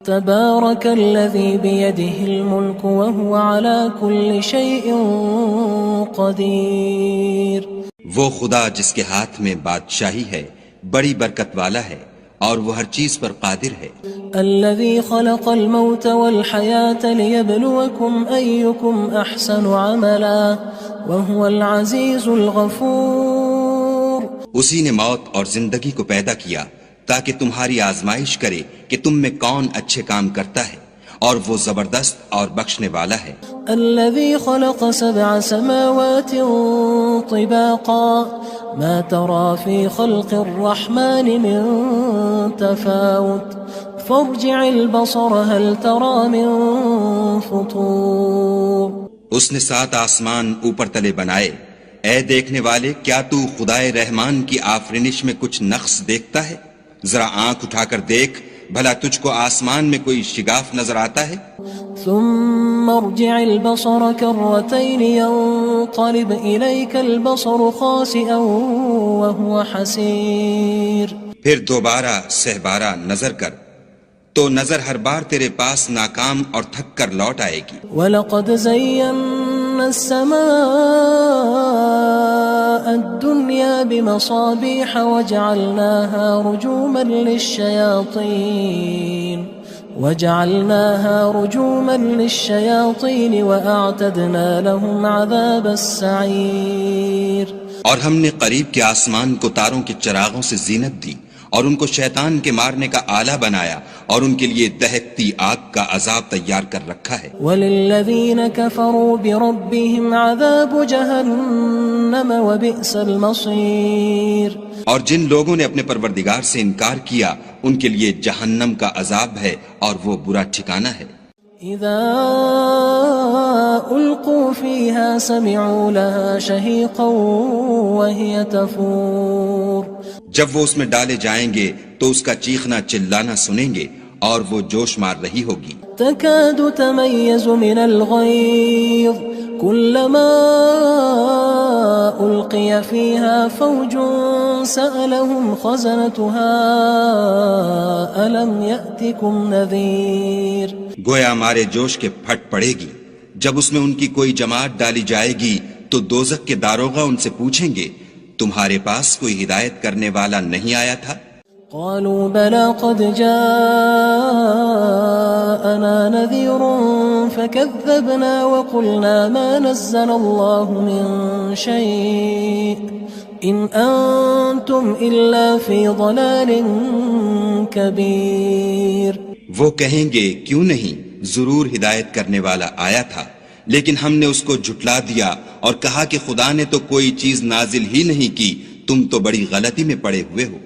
تبارك الذي بيده الملك وهو على كل شيء قدير. وہ خدا جس کے ہاتھ میں بادشاہی ہے بڑی برکت والا ہے اور وہ ہر چیز پر قادر ہے. الذي خلق الموت والحياة ليبلوكم أيكم أحسن عملا وهو العزيز الغفور. اسی نے موت اور زندگی کو پیدا کیا تاکہ تمہاری آزمائش کرے کہ تم میں کون اچھے کام کرتا ہے اور وہ زبردست اور بخشنے والا ہے. الذي خلق 7 سماوات طباقا ما ترى في خلق الرحمن من تفاوت فارجع البصر هل ترى من فطور. اس نے 7 آسمان اوپر تلے بنائے. اے دیکھنے والے، کیا تو خدائے رحمان کی آفرینش میں کچھ نقص دیکھتا ہے؟ ذرا آنکھ اٹھا کر دیکھ، بھلا تجھ کو آسمان میں کوئی شگاف نظر آتا ہے؟ ثم ارجع البصر كرتين ينقلب إليك البصر خاسئا وهو حسير. پھر دوبارہ سہبارہ نظر کر تو نظر ہر بار تیرے پاس ناکام اور تھک کر لوٹ آئے گی. وَلَقَدْ زَيَّنَّا السَّمَاءَ الدُّنْيَا بِمَصَابِيحَ وَجَعَلْنَاهَا رُجُومًا لِلشَّيَاطِينِ وَأَعْتَدْنَا لَهُمْ عَذَابَ السَّعِيرِ. اور ہم نے قریب کے آسمان کو تاروں کے چراغوں سے زینت دی اور ان کو شیطان کے مارنے کا آلہ بنایا اور ان کے لیے دہکتی آگ کا عذاب تیار کر رکھا ہے. وَلِلَّذِينَ كَفَرُوا بِرَبِّهِمْ عَذَابُ جَهَنَّمَ وَبِئْسَ الْمَصِيرُ. اور جن لوگوں نے اپنے پروردگار سے انکار کیا ان کے لیے جہنم کا عذاب ہے اور وہ برا ٹھکانہ ہے. اذا القوا فيها سمعوا لها شهيقا وهي تفور. جب وہ اس میں ڈالے جائیں گے تو اس کا چیخنا چلانا سنیں گے اور وہ جوش مار رہی ہوگی. تكاد تميز من الغيظ كلما ألقي فيها فوج سألهم خزنتها ألم يأتكم نذير. گویا مارے جوش کے پھٹ پڑے گی. جب اس میں ان کی کوئی جماعت ڈالی جائے گی تو دوزخ کے داروغہ ان سے پوچھیں گے تمہارے پاس کوئی ہدایت کرنے والا نہیں آیا تھا؟ قالوا بلى قد جاءنا نذير فكذبنا وقلنا ما نزل الله من شيء إن أنتم إلا في ضلال كبير. وہ کہیں گے کیوں نہیں، ضرور ہدایت کرنے والا آیا تھا، لیکن ہم نے اس کو جھٹلا دیا اور کہا کہ خدا نے تو کوئی چیز نازل ہی نہیں کی، تم تو بڑی غلطی میں پڑے ہوئے ہو.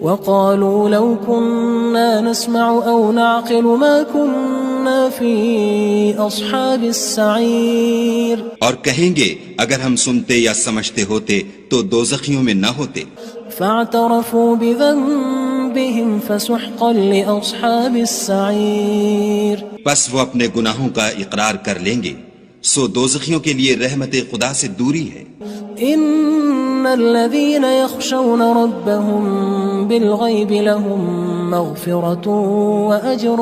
وقالوا لو كنا نسمع أو نعقل ما كنا في أصحاب السعير. اور کہیں گے اگر ہم سنتے یا سمجھتے ہوتے تو دوزخیوں میں نہ ہوتے. فاعترفوا بذنبهم فسحقا لأصحاب السعير. بس وہ اپنے گناہوں کا اقرار کر لیں گے، سو دوزخیوں کے لیے رحمت خدا سے دوری ہے. ان الذين يخشون ربهم بالغيب لهم مغفرة واجر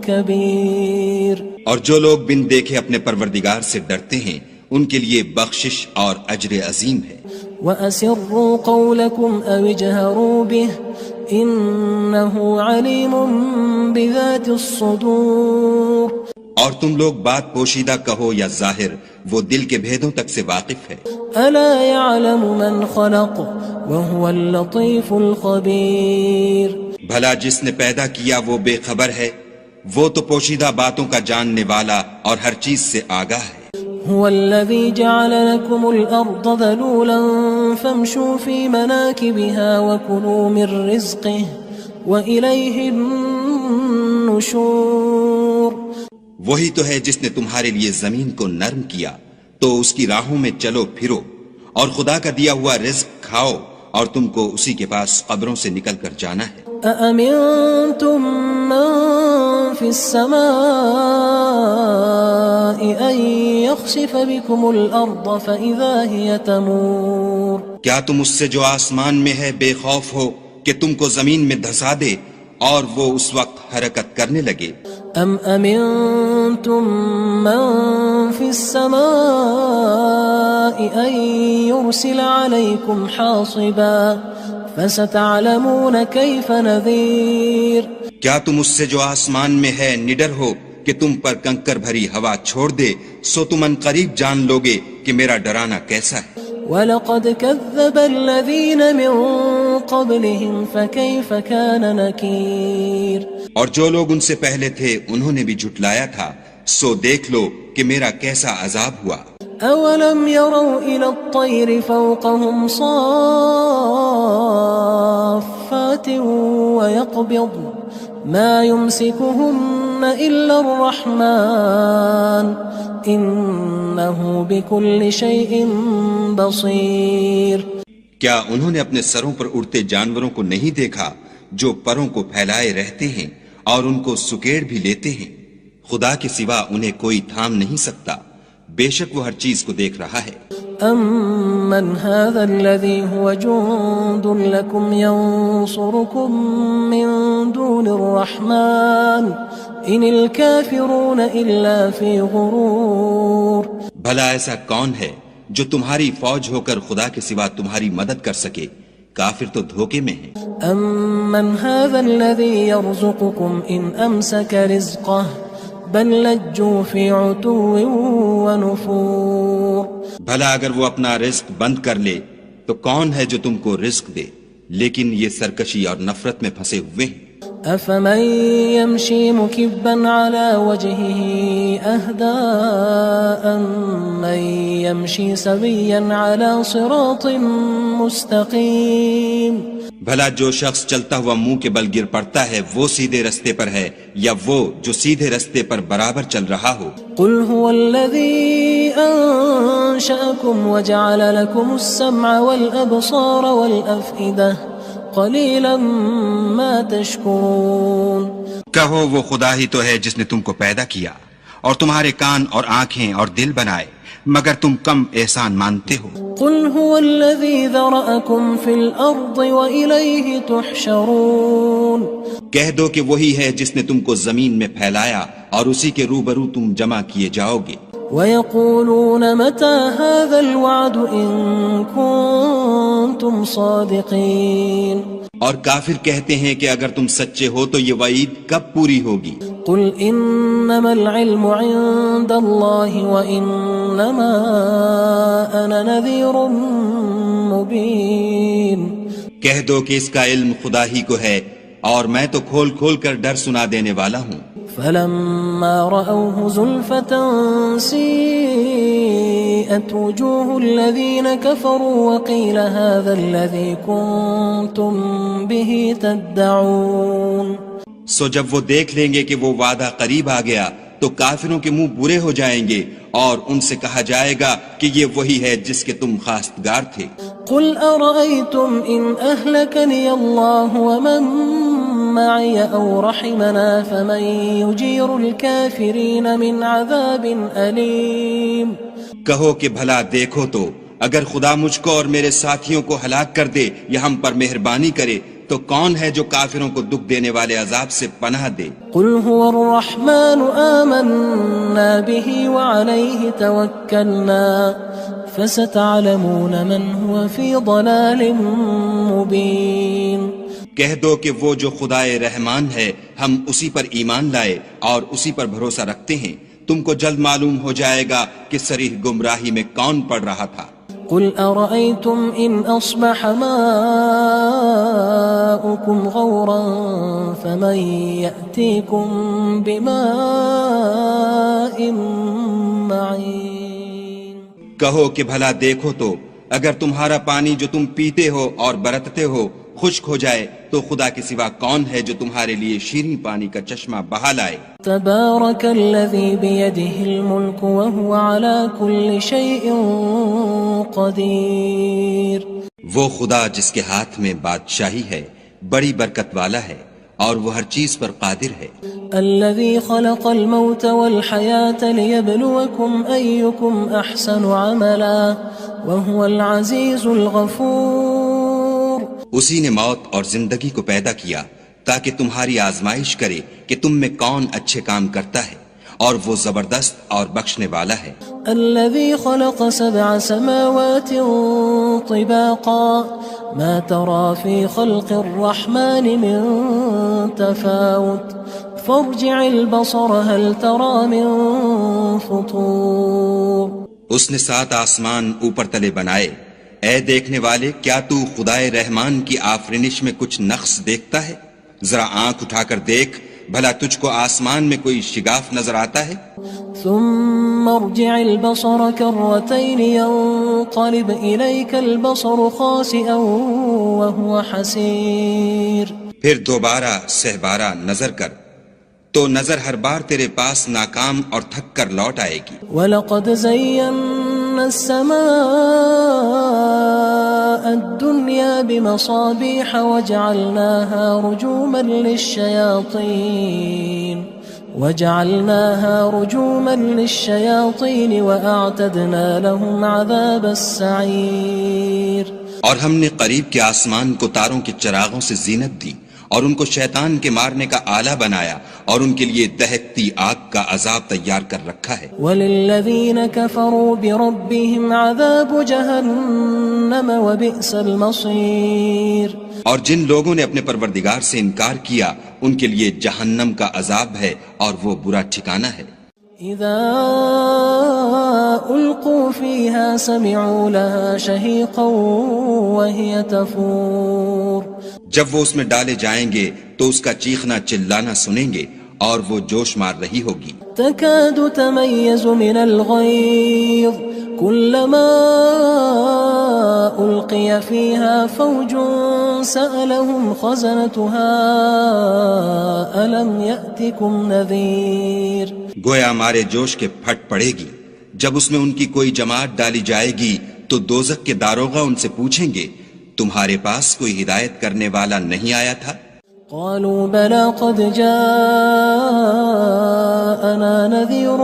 كبير. اور جو لوگ بن دیکھے اپنے پروردگار سے ڈرتے ہیں ان کے لیے بخشش اور اجر عظیم ہے. واسروا قولكم او اجهروا به انه عليم بذات الصدور. اور تم لوگ بات پوشیدہ کہو یا ظاہر، وہ دل کے بھیدوں تک سے واقف ہے. الا يعلم من خلق وهو اللطيف الخبير. بھلا جس نے پیدا کیا وہ بے خبر ہے، وہ تو پوشیدہ باتوں کا جاننے والا اور ہر چیز سے آگاہ ہے. هو الذي جعل لكم الأرض ذلولا فامشوا في مناكبها وكلوا من رزقه وإليه النشور. وہی تو ہے جس نے تمہارے لیے زمین کو نرم کیا تو اس کی راہوں میں چلو پھرو اور خدا کا دیا ہوا رزق کھاؤ اور تم کو اسی کے پاس قبروں سے نکل کر جانا ہے. أأمنتم من في السماء أن يخسف بكم الأرض فإذا هي تمور. کیا تم اس سے جو آسمان میں ہے بے خوف ہو کہ تم کو زمین میں دھسا دے اور وہ اس وقت حرکت کرنے لگے. ام امنتم من في السماء ان يرسل عليكم حاصبا فستعلمون كيف نذير. کیا تم اس سے جو آسمان میں ہے نڈر ہو کہ تم پر کنکر بھری ہوا چھوڑ دے؟ سو تم ان قریب جان لوگے کہ میرا ڈرانا کیسا ہے. وَلَقَدْ كَذَّبَ الَّذِينَ مِن قَبْلِهِمْ فَكَيْفَ كَانَ نَكِيرٌ. اور جو لوگ ان سے پہلے تھے انہوں نے بھی جھٹلایا تھا، سو دیکھ لو کہ میرا کیسا عذاب ہوا. أَوَلَمْ يَرَوْا إِلَى الطَّيْرِ فَوْقَهُمْ صَافَّاتٍ وَيَقْبِضْنَ مَا يُمْسِكُهُنَّ إِلَّا الرَّحْمَنُ إِنَّهُ بِكُلِّ شَيْءٍ بَصِيرٌ. کیا انہوں نے اپنے سروں پر اڑتے جانوروں کو نہیں دیکھا جو پروں کو پھیلائے رہتے ہیں اور ان کو سکیڑ بھی لیتے ہیں؟ خدا کے سوا انہیں کوئی تھام نہیں سکتا، بے شک وہ ہر چیز کو دیکھ رہا ہے. أَمَّنْ هَذَا الَّذِي هُوَ جُندٌ لَكُمْ يَنصُرُكُم مِّن دُونِ الرَّحْمَنِ إِنِ الْكَافِرُونَ إِلَّا فِي غُرُورٍ. بھلا ایسا کون ہے جو تمہاری فوج ہو کر خدا کے سوا تمہاری مدد کر سکے؟ کافر تو دھوکے میں ہیں. أَمَّنْ هَذَا الَّذِي يَرْزُقُكُمْ إِنْ أَمْسَكَ رِزْقَهُ بل لجوا فی عتو ونفور. بھلا اگر وہ اپنا رزق بند کر لے تو کون ہے جو تم کو رزق دے؟ لیکن یہ سرکشی اور نفرت میں پھنسے ہوئے ہیں. افمن يمشي مكبا على وجهه اهدى أمن يمشي سويا على صراط مستقيم. بھلا جو شخص چلتا ہوا منہ کے بل گر پڑتا ہے وہ سیدھے رستے پر ہے یا وہ جو سیدھے رستے پر برابر چل رہا ہو؟ قل هو الذي أنشأكم وجعل لكم السمع والأبصار والأفئدة قلیلا ما تشکرون. کہو وہ خدا ہی تو ہے جس نے تم کو پیدا کیا اور تمہارے کان اور آنکھیں اور دل بنائے، مگر تم کم احسان مانتے ہو. قل هو الذي ذرأكم في الأرض وإليه تحشرون. کہہ دو کہ وہی ہے جس نے تم کو زمین میں پھیلایا اور اسی کے روبرو تم جمع کیے جاؤ گے. وَيَقُولُونَ مَتَى هَذَا الْوَعْدُ إِن كُنتُمْ صَادِقِينَ. اور کافر کہتے ہیں کہ اگر تم سچے ہو تو یہ وعید کب پوری ہوگی؟ قُلْ إِنَّمَا الْعِلْمُ عِندَ اللَّهِ وَإِنَّمَا أَنَا نَذِيرٌ مُبِينٌ. کہہ دو کہ اس کا علم خدا ہی کو ہے اور میں تو کھول کھول کر ڈر سنا دینے والا ہوں. فلما رأوه زلفة سيئت وجوه الذين كفروا وقيل هذا الذي كنتم به تدعون. سو جب وہ دیکھ لیں گے کہ وہ وعدہ قریب آ گیا تو کافروں کے منہ برے ہو جائیں گے اور ان سے کہا جائے گا کہ یہ وہی ہے جس کے تم خواستگار تھے. قل أرأيتم إن أهلكني الله ومن معي أو رحمنا فمن يجير الكافرين من عذاب أليم. کہو کہ بھلا دیکھو تو اگر خدا مجھ کو اور میرے ساتھیوں کو ہلاک کر دے یا ہم پر مہربانی کرے تو کون ہے جو کافروں کو دکھ دینے والے عذاب سے پناہ دے؟ قل هو الرحمن آمنا به وعليه توكلنا فستعلمون من هو في ضلال مبين. کہہ دو کہ وہ جو خدائے رحمان ہے ہم اسی پر ایمان لائے اور اسی پر بھروسہ رکھتے ہیں، تم کو جلد معلوم ہو جائے گا کہ صریح گمراہی میں کون پڑ رہا تھا. قل أرأيتم إن أصبح ماؤكم غورا فمن يأتيكم بماء معين. کہو کہ بھلا دیکھو تو اگر تمہارا پانی جو تم پیتے ہو اور برتتے ہو خشک ہو جائے تو خدا کے سوا کون ہے جو تمہارے لیے شیریں پانی کا چشمہ بہا لائے. تبارك الذي بيده الملك وهو على كل شيء قدير. وہ خدا جس کے ہاتھ میں بادشاہی ہے بڑی برکت والا ہے اور وہ ہر چیز پر قادر ہے. الذي خلق الموت والحياة ليبلوكم أيكم أحسن عملا وهو العزيز الغفور. اسی نے موت اور زندگی کو پیدا کیا تاکہ تمہاری آزمائش کرے کہ تم میں کون اچھے کام کرتا ہے، اور وہ زبردست اور بخشنے والا ہے۔ الذي خلق 7 سماوات طباقا ما ترى في خلق الرحمن من تفاوت فارجع البصر هل ترى من فطور۔ اس نے 7 آسمان اوپر تلے بنائے، اے دیکھنے والے کیا تو خدائے رحمان کی آفرینش میں کچھ نقص دیکھتا ہے؟ ذرا آنکھ اٹھا کر دیکھ، بھلا تجھ کو آسمان میں کوئی شگاف نظر آتا ہے؟ ثم ارجع البصر كرتين ينقلب إليك البصر خاسئا وهو حسير۔ پھر دوبارہ سہبارہ نظر کر تو نظر ہر بار تیرے پاس ناکام اور تھک کر لوٹ آئے گی۔ وَلَقَدْ زَيَّنَّا السَّمَاءَ الدُّنْيَا بِمَصَابِيحَ وَجَعَلْنَاهَا رُجُومًا لِلشَّيَاطِينِ وَأَعْتَدْنَا لَهُمْ عَذَابَ السَّعِيرِ۔ اور ہم نے قریب کے آسمان کو تاروں کے چراغوں سے زینت دی، اور ان کو شیطان کے مارنے کا آلہ بنایا، اور ان کے لیے دہکتی آگ کا عذاب تیار کر رکھا ہے۔ وَلِلَّذِينَ كَفَرُوا بِرَبِّهِمْ عَذَابُ جَهَنَّمَ وَبِئْسَ الْمَصِيرُ۔ اور جن لوگوں نے اپنے پروردگار سے انکار کیا ان کے لیے جہنم کا عذاب ہے، اور وہ برا ٹھکانہ ہے۔ اذا القوا فيها سمعوا لها شهيقا وهي تفور۔ جب وہ اس میں ڈالے جائیں گے تو اس کا چیخنا چلانا سنیں گے، اور وہ جوش مار رہی ہوگی۔ تكاد تميز من الغيظ كلما ألقي فيها فوج سألهم خزنتها ألم يأتكم نذير۔ گویا ہمارے جوش کے پھٹ پڑے گی جب اس میں ان کی کوئی جماعت ڈالی جائے گی تو دوزخ کے داروغہ ان سے پوچھیں گے تمہارے پاس کوئی ہدایت کرنے والا نہیں آیا تھا؟ قالوا بلى قد جاءنا نذير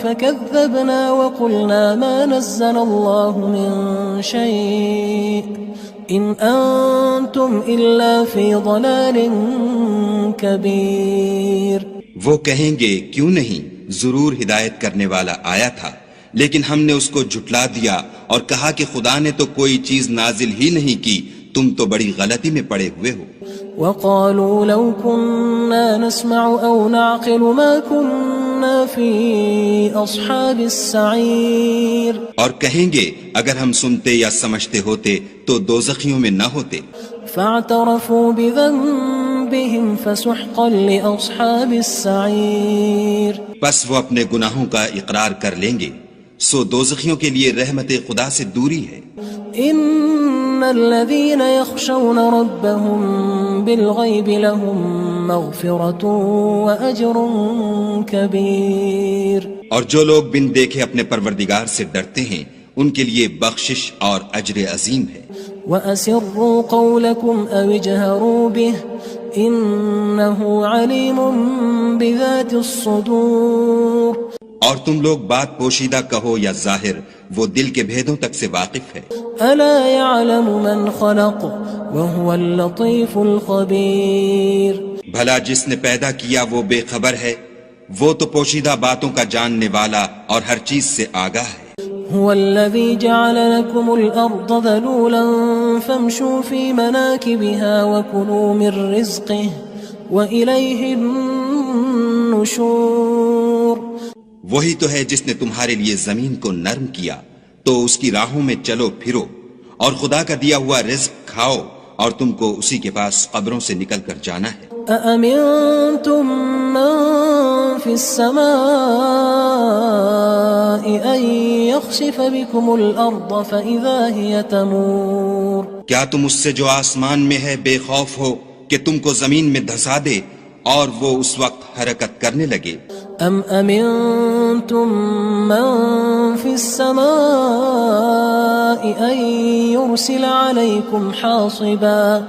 فكذبنا وقلنا ما نزل الله من شيء إن أنتم إلا في ضلال كبير۔ وہ کہیں گے کیوں نہیں، ضرور ہدایت کرنے والا آیا تھا، لیکن ہم نے اس کو جھٹلا دیا اور کہا کہ خدا نے تو کوئی چیز نازل ہی نہیں کی، تم تو بڑی غلطی میں پڑے ہوئے ہو۔ وقالوا لو كنا نسمع أو نعقل ما كنا في أصحاب السعير۔ اور کہیں گے اگر ہم سنتے یا سمجھتے ہوتے تو دوزخیوں میں نہ ہوتے۔ فاعترفوا بذنبهم فسحقا لأصحاب السعير۔ بس وہ اپنے گناہوں کا اقرار کر لیں گے، سو دوزخیوں کے لیے رحمت خدا سے دوری ہے۔ ان الذين يخشون ربهم بالغيب لهم مغفرة واجر كبير۔ اور جو لوگ بن دیکھے اپنے پروردگار سے ڈرتے ہیں ان کے لیے بخشش اور اجر عظیم ہے۔ واسروا قولكم او اجهروا به انه عليم بذات الصدور۔ اور تم لوگ بات پوشیدہ کہو یا ظاہر، وہ دل کے بھیدوں تک سے واقف ہے۔ الا يعلم من خلق وهو اللطيف الخبير۔ بھلا جس نے پیدا کیا وہ بے خبر ہے، وہ تو پوشیدہ باتوں کا جاننے والا اور ہر چیز سے آگاہ ہے۔ هو الذي جعل لكم الأرض ذلولا فامشوا في مناكبها وكلوا من رزقه وإليه النشور۔ وہی تو ہے جس نے تمہارے لیے زمین کو نرم کیا تو اس کی راہوں میں چلو پھرو، اور خدا کا دیا ہوا رزق کھاؤ، اور تم کو اسی کے پاس قبروں سے نکل کر جانا ہے۔ أأمنتم من في السماء أن يخسف بكم الأرض فإذا هي تمور۔ کیا تم اس سے جو آسمان میں ہے بے خوف ہو کہ تم کو زمین میں دھسا دے اور وہ اس وقت حرکت کرنے لگے؟ ام امنتم من في السماء ان يرسل عليكم حاصبا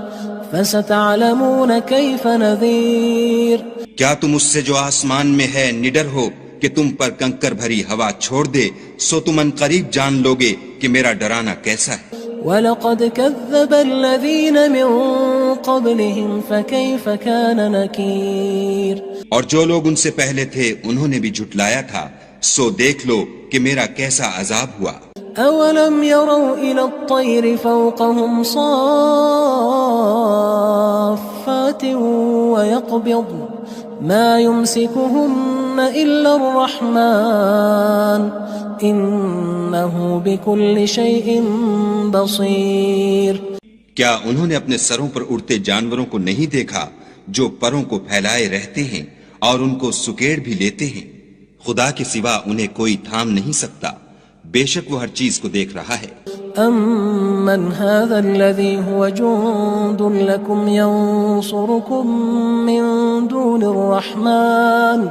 فستعلمون كيف نذير۔ کیا تم اس سے جو آسمان میں ہے نڈر ہو کہ تم پر کنکر بھری ہوا چھوڑ دے، سو تم ان قریب جان لوگے کہ میرا ڈرانا کیسا ہے۔ وَلَقَدْ كَذَّبَ الَّذِينَ مِن قبلهم فكيف كان نكير اور جو لوگ ان سے پہلے تھے انہوں نے بھی جھٹلایا تھا، سو دیکھ لو کہ میرا کیسا عذاب ہوا۔ أولم يروا إلى الطير فوقهم صافات ويقبض ما يمسكهن إلا الرحمن إنه بكل شيء بصير۔ کیا انہوں نے اپنے سروں پر اڑتے جانوروں کو نہیں دیکھا جو پروں کو پھیلائے رہتے ہیں اور ان کو سکیڑ بھی لیتے ہیں؟ خدا کے سوا انہیں کوئی تھام نہیں سکتا، بے شک وہ ہر چیز کو دیکھ رہا ہے۔ أَمَّنْ هَذَا الَّذِي هُوَ جُندٌ لَكُمْ يَنصُرُكُم مِّن دُونِ الرَّحْمَنِ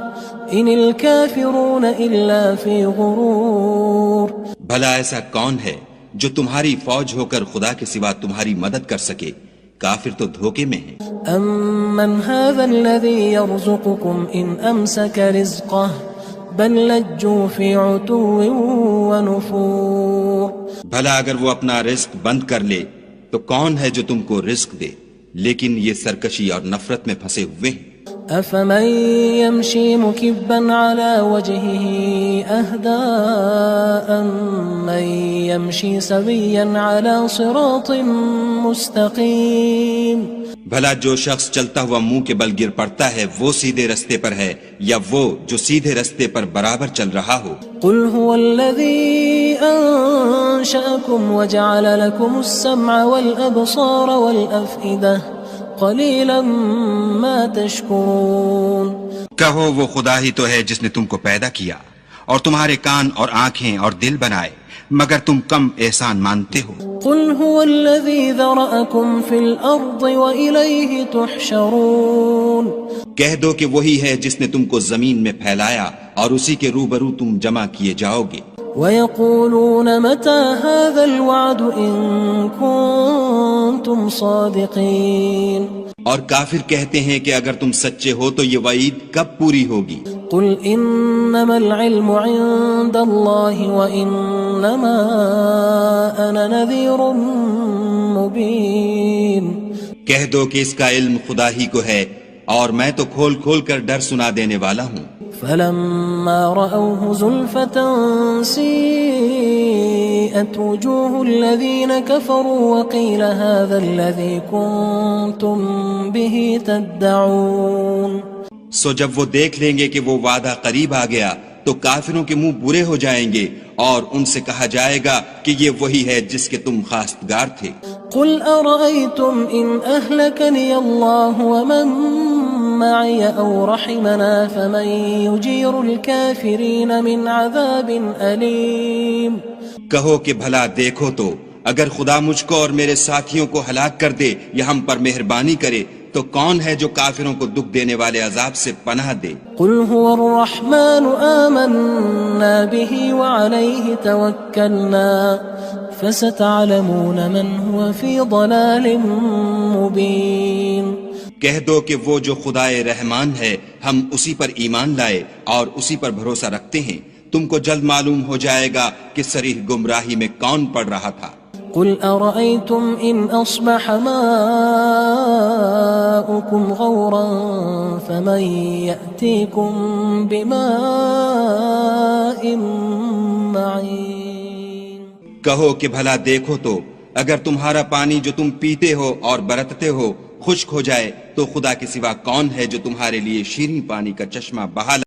إِنِ الْكَافِرُونَ إِلَّا فِي غُرُورٍ۔ بھلا ایسا کون ہے جو تمہاری فوج ہو کر خدا کے سوا تمہاری مدد کر سکے؟ کافر تو دھوکے میں ہیں۔ أَمَّنْ هَذَا الَّذِي يَرْزُقُكُمْ إِنْ أَمْسَكَ رِزْقَهُ بل لجوا فی عتو ونفور۔ بھلا اگر وہ اپنا رزق بند کر لے تو کون ہے جو تم کو رزق دے، لیکن یہ سرکشی اور نفرت میں پھنسے ہوئے ہیں۔ افمن يمشي مكبا على وجهه اهدى امن يمشي سويا على صراط مستقيم۔ بھلا جو شخص چلتا ہوا منہ کے بل گر پڑتا ہے وہ سیدھے رستے پر ہے یا وہ جو سیدھے رستے پر برابر چل رہا ہو؟ قل هو الذي انشأكم وجعل لكم السمع والابصار والافئدة قلیلا ما تشکرون۔ کہو وہ خدا ہی تو ہے جس نے تم کو پیدا کیا اور تمہارے کان اور آنکھیں اور دل بنائے، مگر تم کم احسان مانتے ہو۔ قل هو الذي ذرأكم في الارض وإليه تحشرون۔ کہہ دو کہ وہی ہے جس نے تم کو زمین میں پھیلایا اور اسی کے روبرو تم جمع کیے جاؤ گے۔ وَيَقُولُونَ مَتَى هَذَا الْوَعْدُ إِن كُنتُمْ صَادِقِينَ۔ اور کافر کہتے ہیں کہ اگر تم سچے ہو تو یہ وعید کب پوری ہوگی؟ قُلْ إِنَّمَا الْعِلْمُ عِندَ اللَّهِ وَإِنَّمَا أَنَا نَذِيرٌ مُبِينٌ۔ کہہ دو کہ اس کا علم خدا ہی کو ہے اور میں تو کھول کھول کر ڈر سنا دینے والا ہوں۔ فلما رأوه زلفة سيئت وجوه الذين كفروا وقيل هذا الذي كنتم به تدعون۔ سو جب وہ دیکھ لیں گے کہ وہ وعدہ قریب آ گیا تو کافروں کے منہ برے ہو جائیں گے اور ان سے کہا جائے گا کہ یہ وہی ہے جس کے تم خواستگار تھے۔ قل أرأيتم إن أهلكني الله ومن معي أو رحمنا فمن يجير الكافرين من عذاب أليم۔ کہو کہ بھلا دیکھو تو اگر خدا مجھ کو اور میرے ساتھیوں کو ہلاک کر دے یا ہم پر مہربانی کرے تو کون ہے جو کافروں کو دکھ دینے والے عذاب سے پناہ دے؟ قل هو الرحمن آمنا به وعليه توكلنا فستعلمون من هو في ضلال مبين۔ کہہ دو کہ وہ جو خدائے رحمان ہے ہم اسی پر ایمان لائے اور اسی پر بھروسہ رکھتے ہیں، تم کو جلد معلوم ہو جائے گا کہ صریح گمراہی میں کون پڑ رہا تھا۔ قل أرأيتم إن أصبح ماؤكم غورا فمن يأتيكم بماء معين۔ کہو کہ بھلا دیکھو تو اگر تمہارا پانی جو تم پیتے ہو اور برتتے ہو خشک ہو جائے تو خدا کے سوا کون ہے جو تمہارے لیے شیریں پانی کا چشمہ بہا